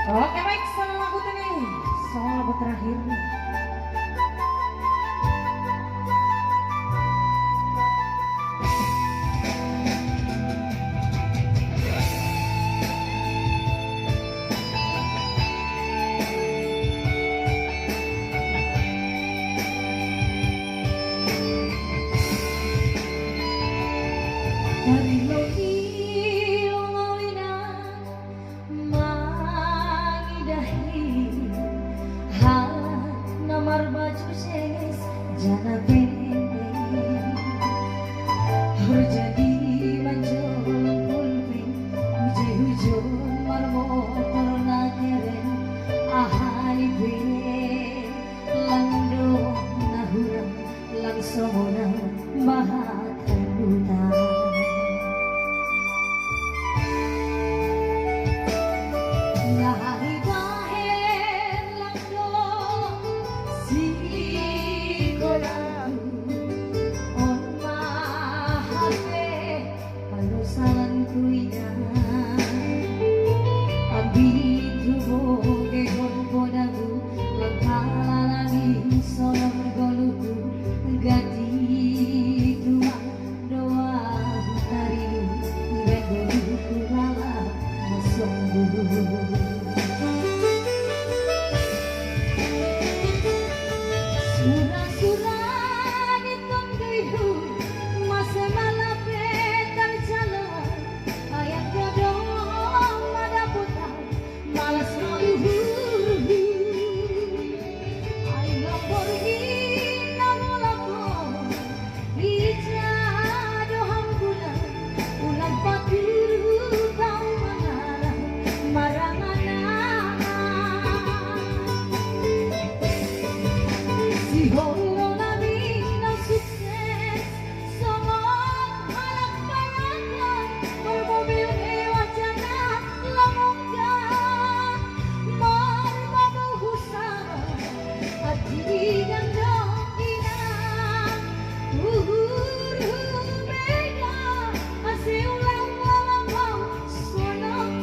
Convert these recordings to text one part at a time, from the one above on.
Oke baik, sama lagu ini, sama lagu terakhir. Jana benteng jadi manjol pulping hujan marmotor nakeren ahani be lando nahurang langsung bahatan duta nahi bahen lando si salan kuida abid tubo gegon podagu langkala lagi solong goluku gati dua doa taridu gagoluku rala masong dulu surah-surah ditunggu masa malape terjalan ayat godong ada putar malas maluhur ayo pergi namu lapor ija doham bulan ulang patur kau mengarang marangan si holo nami na sukses somong halak barangan bermobil wacana lamungga marmabau husara hati gandong ina uhur mega masih ulang lamau sonong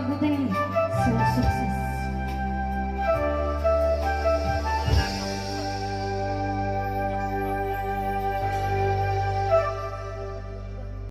lagu teh